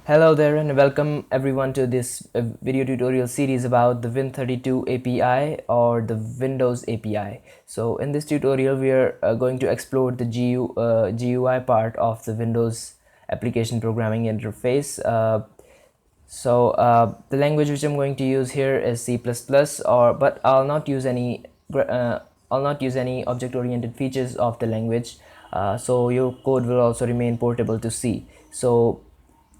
Hello there and welcome everyone to this video tutorial series about the Win32 API or the Windows API. So in this tutorial we are going to explore the GUI part of the Windows application programming interface. The language which I'm going to use here is C++, but I'll not use any object-oriented features of the language. So your code will also remain portable to C. So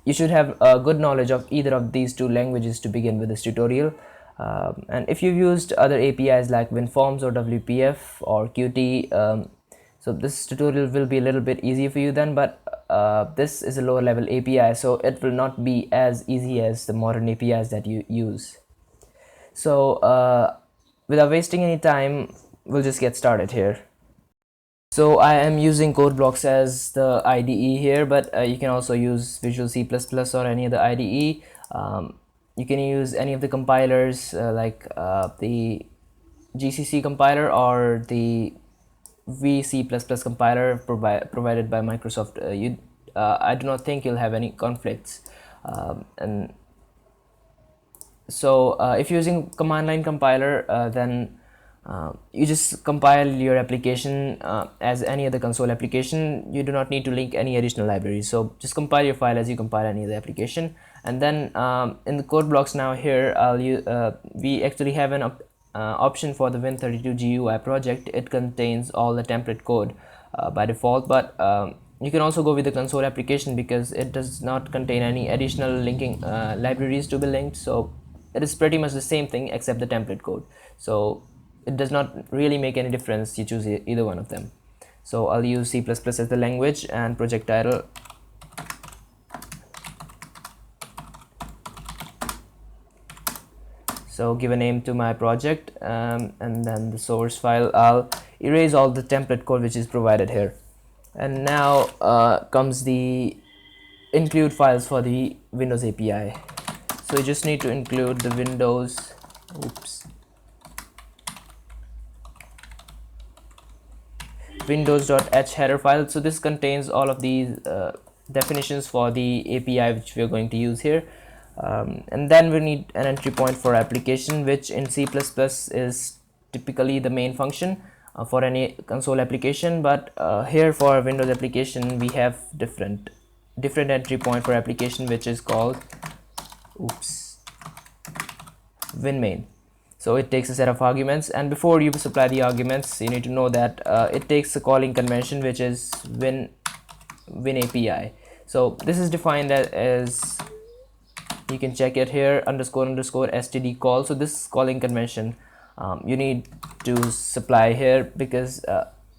you should have a good knowledge of either of these two languages to begin with this tutorial. And if you've used other APIs like WinForms or WPF or Qt, so this tutorial will be a little bit easier for you then, but this is a lower level API, so it will not be as easy as the modern APIs that you use. So without wasting any time, we'll just get started here. So I am using code blocks as the IDE here, but you can also use Visual C++ or any other IDE. You can use any of the compilers like the GCC compiler or the VC++ compiler provided by Microsoft. I do not think you'll have any conflicts. And so if you're using command line compiler, then you just compile your application as any other console application. You do not need to link any additional libraries, so just compile your file as you compile any other application. And then in the code blocks now here we actually have an option for the Win32 GUI project. It contains all the template code by default, but you can also go with the console application because it does not contain any additional linking libraries to be linked. So it is pretty much the same thing except the template code. So it does not really make any difference you choose either one of them. So I'll use C++ as the language and project title. So give a name to my project, and then the source file. I'll erase all the template code which is provided here. And now comes the include files for the Windows API. So you just need to include the windows.h header file. So this contains all of these definitions for the API which we are going to use here. And then we need an entry point for application, which in C++ is typically the main function for any console application, but here for Windows application we have different entry point for application, which is called winmain. So it takes a set of arguments, and before you supply the arguments you need to know that it takes a calling convention which is win API. So this is defined as you can check it here, __std call. So this calling convention you need to supply here, because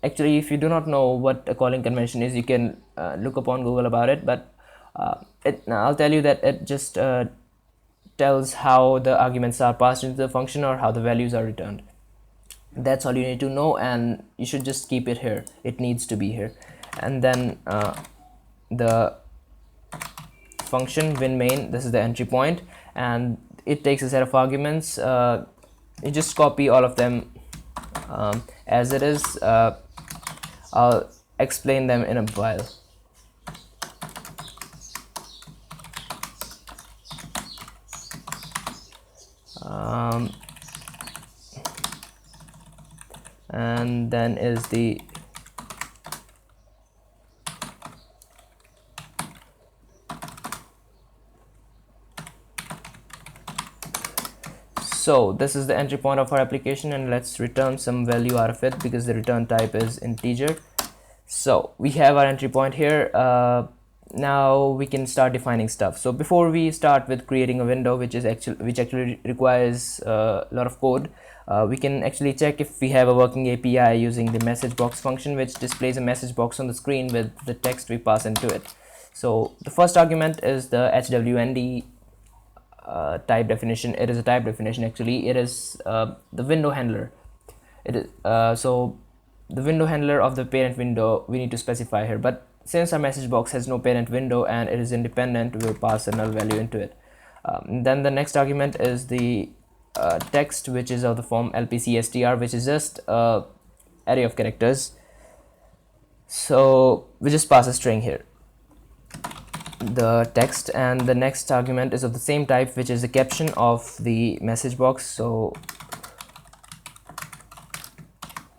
actually if you do not know what a calling convention is, you can look up on Google about it, but I'll tell you that it just tells how the arguments are passed into the function or how the values are returned. That's all you need to know, and you should just keep it here. It needs to be here. And then the function winmain, this is the entry point, and it takes a set of arguments. You just copy all of them as it is. I'll explain them in a while. And then is the so this is the entry point of our application, and let's return some value out of it because the return type is integer. So we have our entry point here. Now we can start defining stuff. So before we start with creating a window, which actually requires a lot of code, we can actually check if we have a working API using the message box function, which displays a message box on the screen with the text we pass into it. So the first argument is the hwnd type definition. It is a type definition. Actually it is the window handler. It is so the window handler of the parent window we need to specify here, but since our message box has no parent window and it is independent, we'll pass a null value into it. Then the next argument is the text, which is of the form lpcstr, which is just array of characters. So we just pass a string here. the text, and the next argument is of the same type, which is the caption of the message box. So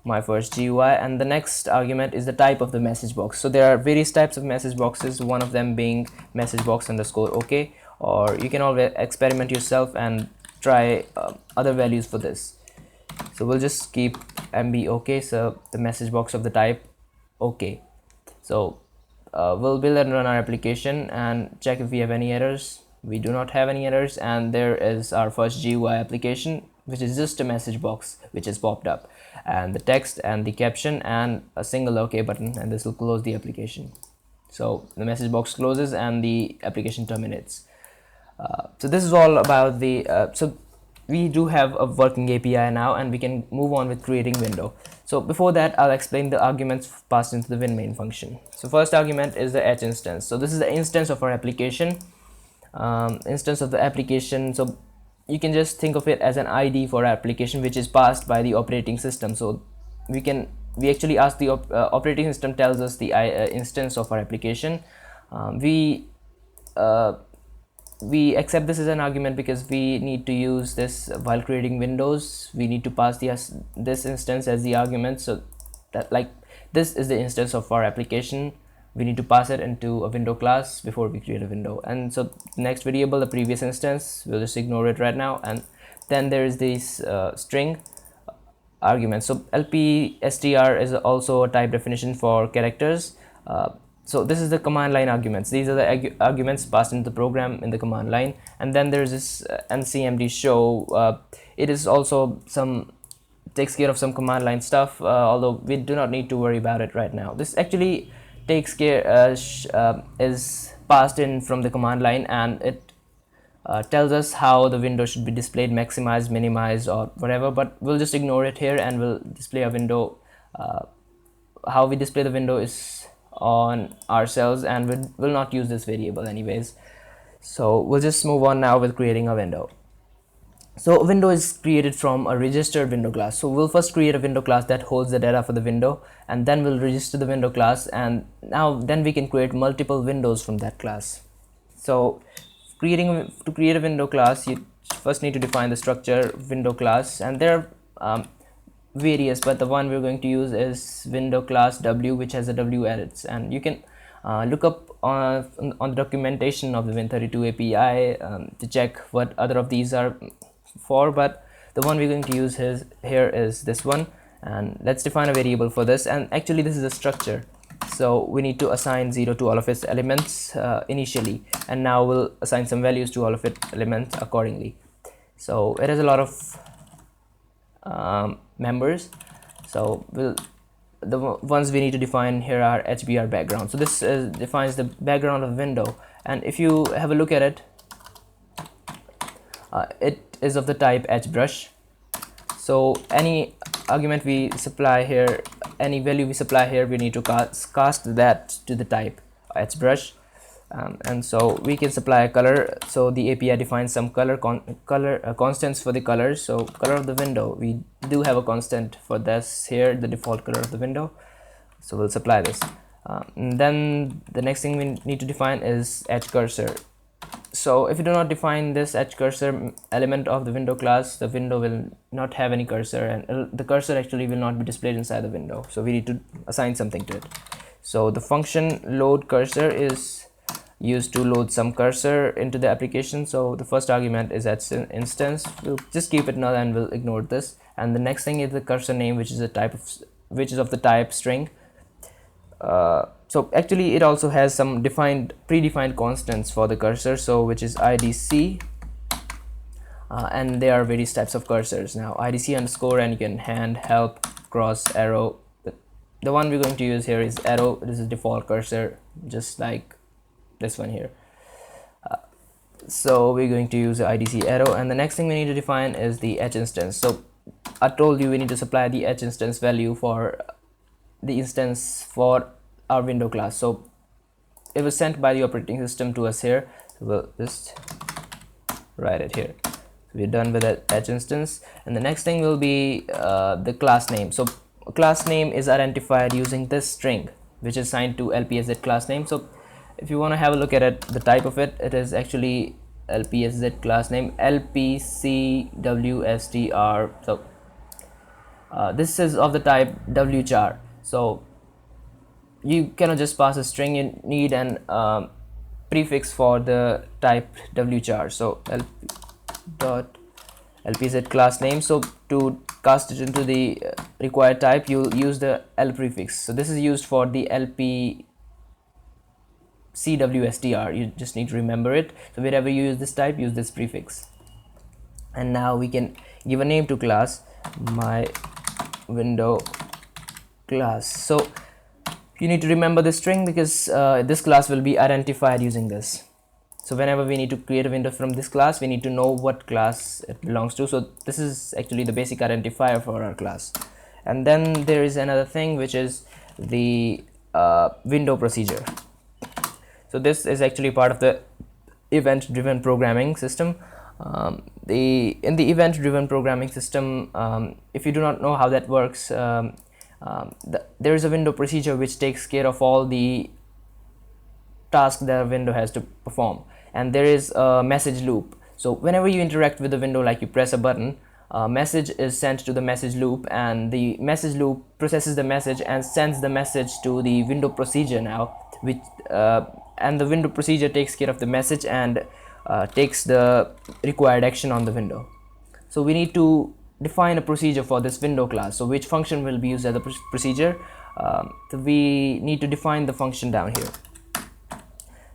my first GUI, and the next argument is the type of the message box. So there are various types of message boxes, one of them being message box underscore OK, or you can always experiment yourself and try other values for this. So we'll just keep MB OK, so the message box of the type OK. So we'll build and run our application and check if we have any errors. We do not have any errors, and there is our first GUI application, which is just a message box which has popped up, and the text and the caption and a single OK button, and this will close the application. So the message box closes and the application terminates. So this is all about the so we do have a working API now, and we can move on with creating window. So before that, I'll explain the arguments passed into the win main function. So first argument is the h instance. So this is the instance of our application, instance of the application. So you can just think of it as an ID for our application, which is passed by the operating system. So we actually ask the operating system tells us the instance of our application. We accept this as an argument because we need to use this while creating windows. We need to pass this instance as the argument, so that like this is the instance of our application. We need to pass it into a window class before we create a window. And so the next variable, the previous instance, we'll just ignore it right now. And then there is this string argument. So lpstr is also a type definition for characters. So this is the command line arguments. These are the arguments passed into the program in the command line. And then there's this ncmd show. It is also takes care of some command line stuff, although we do not need to worry about it right now. This actually takes care is passed in from the command line, and it tells us how the window should be displayed, maximized, minimized, or whatever, but we'll just ignore it here and we'll display a window. How we display the window is on ourselves, and we'll not use this variable anyways. So we'll just move on now with creating a window. So a window is created from a registered window class. So we'll first create a window class that holds the data for the window, and then we'll register the window class, and then we can create multiple windows from that class. So to create a window class, you first need to define the structure window class, and there are various, but the one we're going to use is window class w, which has a w edits, and you can look up on the documentation of the Win32 API to check what other of these are for, but the one we're going to use here is this one. And let's define a variable for this, and actually this is a structure, so we need to assign 0 to all of its elements initially, and now we'll assign some values to all of its elements accordingly. So it has a lot of members, so the ones we need to define here are HBR background. So this defines the background of window, and if you have a look at it, it is of the type HBrush. So any argument we supply here, any value we supply here, we need to cast that to the type HBrush. And so we can supply a color. So the API defines some color constants for the colors. So color of the window, we do have a constant for this here, the default color of the window, so we'll supply this. And then the next thing we need to define is h cursor. So if you do not define this h cursor element of the window class, the window will not have any cursor, and the cursor actually will not be displayed inside the window, so we need to assign something to it. So the function load cursor is used to load some cursor into the application. So the first argument is at instance. We'll just keep it null and we'll ignore this. And the next thing is the cursor name, which is of the type string. So actually it also has some predefined constants for the cursor, so which is idc, and there are various types of cursors now, idc underscore, and you can hand, help, cross, arrow. The one we're going to use here is arrow. This is default cursor, just like this one here. So we're going to use the idc arrow, and the next thing we need to define is the h instance. So I told you we need to supply the h instance value for the instance for our window class. So it was sent by the operating system to us here, so we'll just write it here. So we're done with that h instance, and the next thing will be the class name. So class name is identified using this string, which is assigned to lpsz class name. So if you want to have a look at it, the type of it, it is actually lpsz class name lpcwstr. So this is of the type wchar. So you cannot just pass a string, you need an prefix for the type wchar. So lpz class name. So to cast it into the required type, you use the l prefix. So this is used for the lpcwstr. You just need to remember it. So wherever you use this type, use this prefix. And now we can give a name to class, my window class. So you need to remember this string because this class will be identified using this. So whenever we need to create a window from this class, we need to know what class it belongs to. So this is actually the basic identifier for our class. And then there is another thing, which is the window procedure. So this is actually part of the event driven programming system. In the event driven programming system, if you do not know how that works, there is a window procedure which takes care of all the tasks that a window has to perform, and there is a message loop. So whenever you interact with the window, like you press a button, a message is sent to the message loop, and the message loop processes the message and sends the message to the window procedure now, which and the window procedure takes care of the message and takes the required action on the window. So we need to define a procedure for this window class. So which function will be used as a procedure? So we need to define the function down here.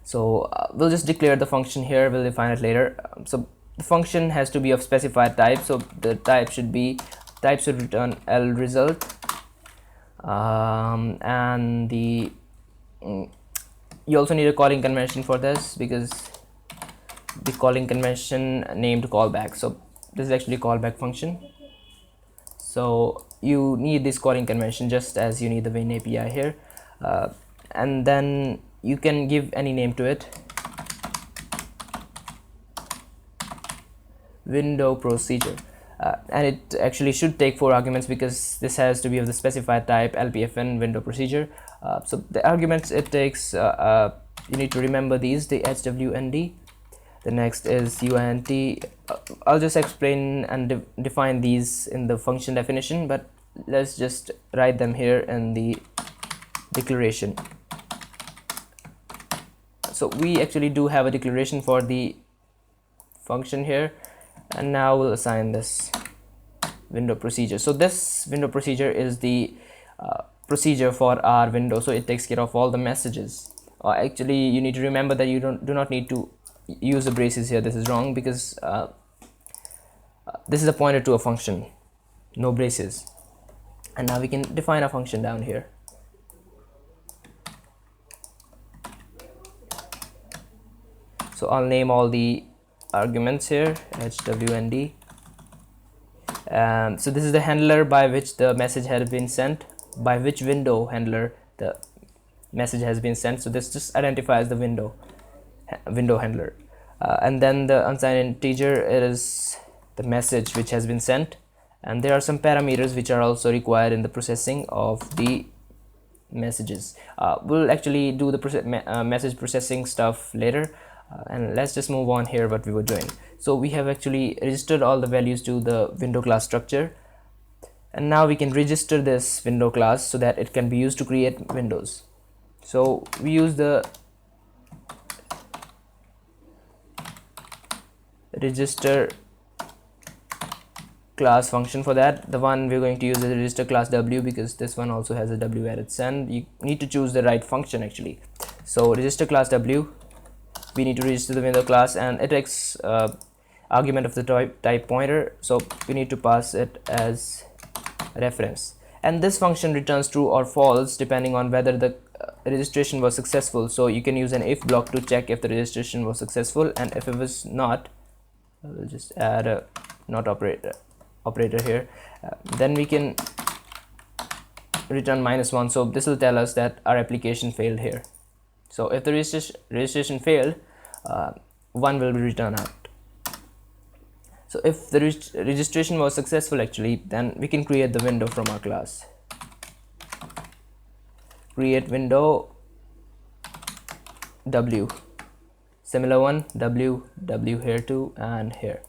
So we'll just declare the function here, we'll define it later. So the function has to be of specified type. So the type should return L result, and you also need a calling convention for this, because the calling convention named callback. So this is actually a callback function. So you need this calling convention just as you need the Win API here, and then you can give any name to it. Window procedure, and it actually should take 4 arguments because this has to be of the specified type lpfn window procedure. So the arguments it takes, you need to remember these: the hwnd, the next is uint. I'll just explain and define these in the function definition, but let's just write them here in the declaration. So we actually do have a declaration for the function here, and now we'll assign this window procedure. So this window procedure is the procedure for our window, so it takes care of all the messages. Actually, you need to remember that you do not need to use the braces here. This is wrong because this is a pointer to a function, no braces. And now we can define a function down here. So I'll name all the arguments here, hwnd. So this is the handler by which the message has been sent, by which window handler the message has been sent. So this just identifies the window handler. And then the unsigned integer, it is the message which has been sent, and there are some parameters which are also required in the processing of the messages. We'll actually do the message processing stuff later. And let's just move on here what we were doing. So we have actually registered all the values to the window class structure, and now we can register this window class so that it can be used to create windows. So we use the register class function for that. The one we're going to use is register class w, because this one also has a w at its end. You need to choose the right function actually. So register class w, we need to register the window class, and it takes argument of the type pointer, so we need to pass it as reference, and this function returns true or false depending on whether the registration was successful. So you can use an if block to check if the registration was successful, and if it was not, we'll just add a not operator here. Then we can return -1. So this will tell us that our application failed here. So if the registration failed, 1 will be returned out. So if the registration was successful actually, then we can create the window from our class. Create window W, similar one, W here too, and here.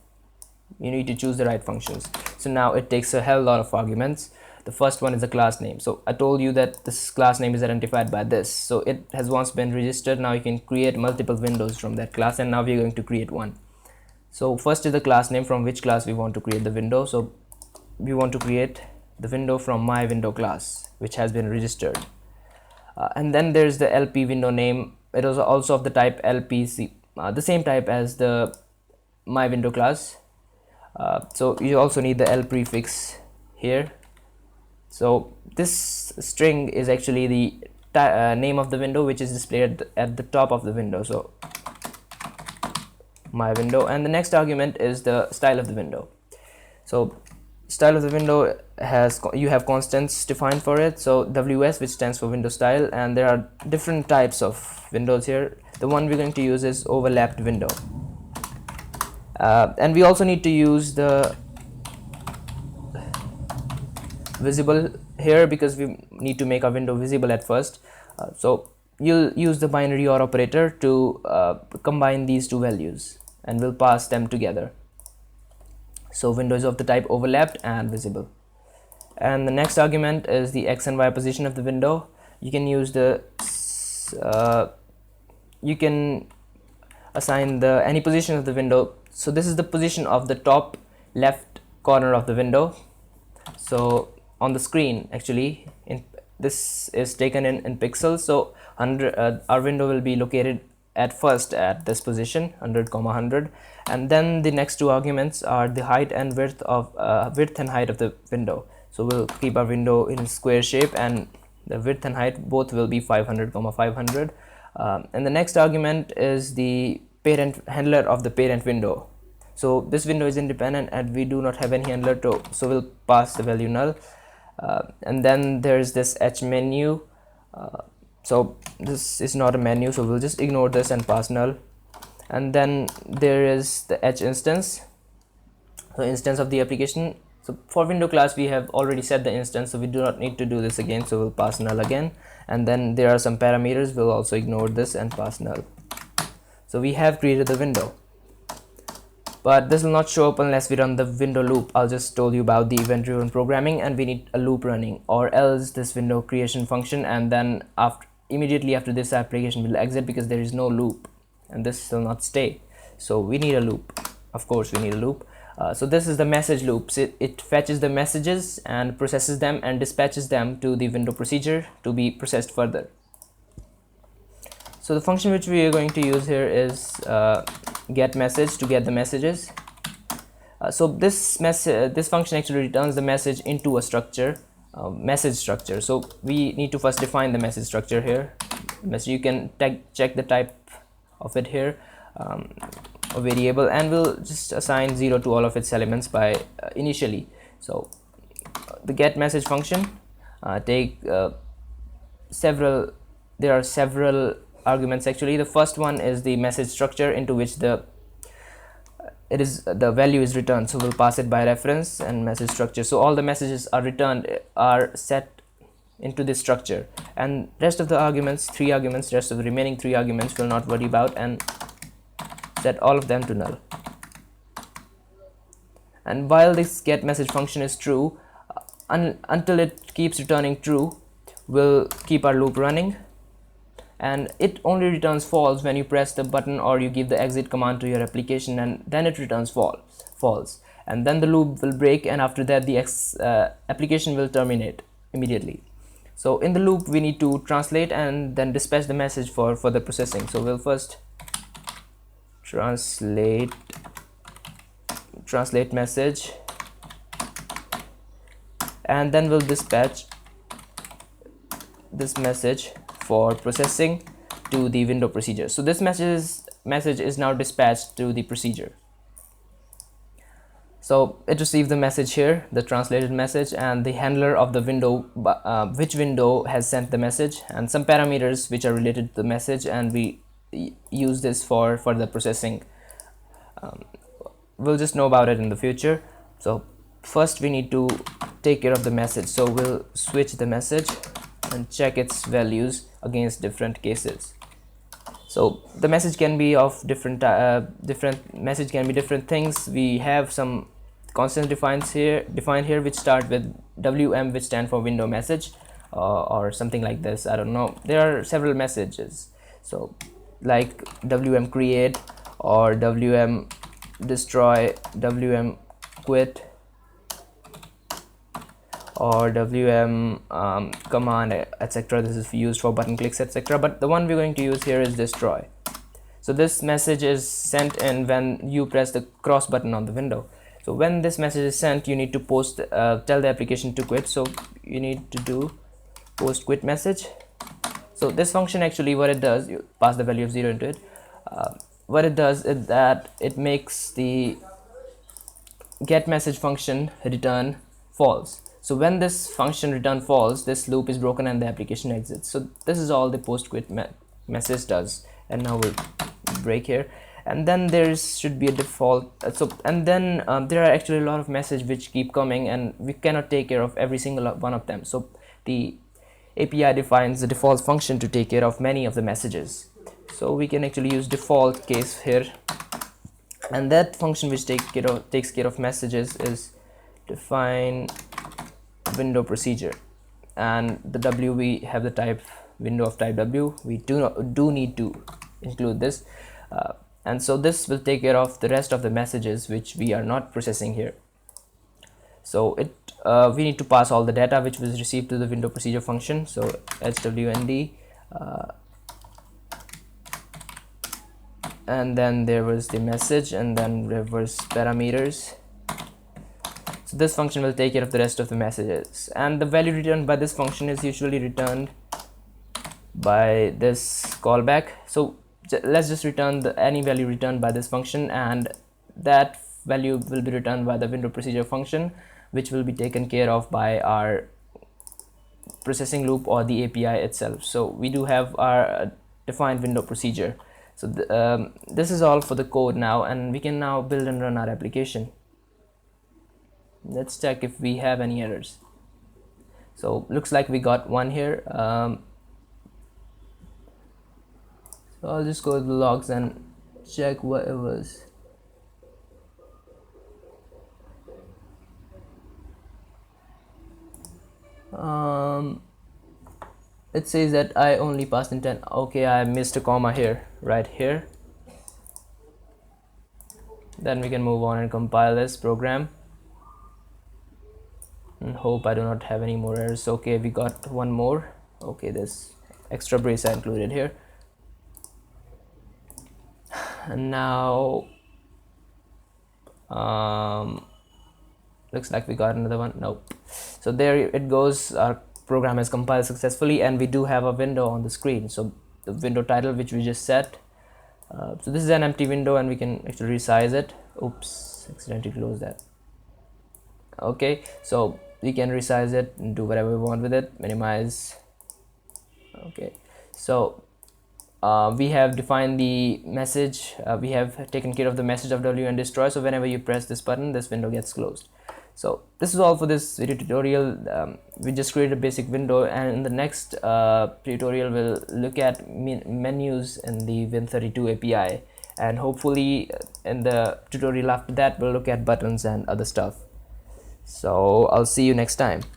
You need to choose the right functions. So now it takes a hell lot of arguments. The first one is the class name. So I told you that this class name is identified by this. So it has once been registered. Now you can create multiple windows from that class, and now we're going to create one. So first is the class name, from which class we want to create the window. So we want to create the window from my window class, which has been registered. And then there's the LP window name. It is also of the type LPC, the same type as the my window class. So you also need the L prefix here. So this string is actually the name of the window, which is displayed at the top of the window. So my window, and the next argument is the style of the window. So style of the window you have constants defined for it. So WS, which stands for window style, and there are different types of windows here. The one we're going to use is overlapped window. And we also need to use the visible here, because we need to make our window visible at first. So you'll use the binary OR operator to combine these two values, and we'll pass them together. So window is of the type overlapped and visible. And the next argument is the X and Y position of the window. You can use the you can assign the any position of the window. So this is the position of the top left corner of the window. So on the screen, actually, this is taken in pixels. So our window will be located at first at this position, 100, 100, and then the next two arguments are the height and width of width and height of the window. So we'll keep our window in square shape, and the width and height both will be 500, 500. And the next argument is the parent handler of the parent window. So this window is independent, and we do not have any handler to, so we'll pass the value null. And then there's this H menu. So this is not a menu, so we'll just ignore this and pass null. And then there is the H instance, so instance of the application. So for window class we have already set the instance, so we do not need to do this again, so we'll pass null again. And then there are some parameters, we'll also ignore this and pass null. So we have created the window, but this will not show up unless we run the window loop. I'll just told you about the event-driven programming, and we need a loop running, or else this window creation function, and then immediately after this application will exit, because there is no loop and this will not stay. So we need a loop. Of course we need a loop. So this is the message loops. It fetches the messages and processes them and dispatches them to the window procedure to be processed further. So the function which we are going to use here is get message to get the messages. So this function actually returns the message into a structure, message structure. So we need to first define the message structure here. You can check the type of it here, a variable, and we'll just assign 0 to all of its elements by initially. So the get message function there are several arguments actually. The first one is the message structure, into which the value is returned, so we'll pass it by reference and message structure. So all the messages are returned are set into this structure, and rest of the arguments, rest of the remaining 3 arguments, will not worry about, and set all of them to null. And while this get message function is true, until it keeps returning true, we'll keep our loop running, and it only returns false when you press the button or you give the exit command to your application, and then it returns false, and then the loop will break, and after that the application will terminate immediately. So in the loop we need to translate and then dispatch the message for further processing. So we'll first translate message, and then we'll dispatch this message for processing to the window procedure. So this message is now dispatched to the procedure. So it received the message here, the translated message, and the handler of the window, which window has sent the message, and some parameters which are related to the message, and we use this for further processing. We'll just know about it in the future. So first we need to take care of the message. So we'll switch the message and check its values against different cases. So the message can be of different message can be different things. We have some constants defined here which start with WM, which stand for window message, or something like this. I don't know, there are several messages. So like WM create, or WM destroy, WM quit, or WM command, etc. This is used for button clicks, etc. But the one we're going to use here is destroy. So this message is sent in when you press the cross button on the window. So when this message is sent, you need to tell the application to quit. So you need to do post quit message. So this function, actually what it does, you pass the value of 0 into it. What it does is that it makes the get message function return false. So when this function return false, this loop is broken and the application exits. So this is all the post quit message does. And now we'll break here, and then there should be a default. There are actually a lot of messages which keep coming, and we cannot take care of every single one of them. So the API defines the default function to take care of many of the messages. So we can actually use default case here, and that function which takes care of messages is define window procedure, and the W, we have the type window of type W. We do need to include this, and so this will take care of the rest of the messages which we are not processing here. So we need to pass all the data which was received to the window procedure function. So hwnd, and then there was the message, and then there was parameters. So this function will take care of the rest of the messages, and the value returned by this function is usually returned by this callback. So let's just return any value returned by this function, and that value will be returned by the window procedure function, which will be taken care of by our processing loop or the API itself. So we do have our defined window procedure. So this is all for the code now, and we can now build and run our application. Let's check if we have any errors. So looks like we got one here. So I'll just go to the logs and check what it was. It says that I only passed intent. Okay, I missed a comma here, right here. Then we can move on and compile this program, and hope I do not have any more errors. Okay, we got one more. Okay, this extra brace I included here. And now looks like we got another one. Nope. So there it goes. Our program has compiled successfully, and we do have a window on the screen. So the window title which we just set, so this is an empty window, and we can actually resize it. Oops, accidentally closed that. Okay, so we can resize it and do whatever we want with it. Minimize. Okay, so we have defined the message. We have taken care of the message of W and destroy. So whenever you press this button, this window gets closed. So this is all for this video tutorial. We just created a basic window, and in the next tutorial we'll look at menus in the Win32 API, and hopefully in the tutorial after that we'll look at buttons and other stuff. So I'll see you next time.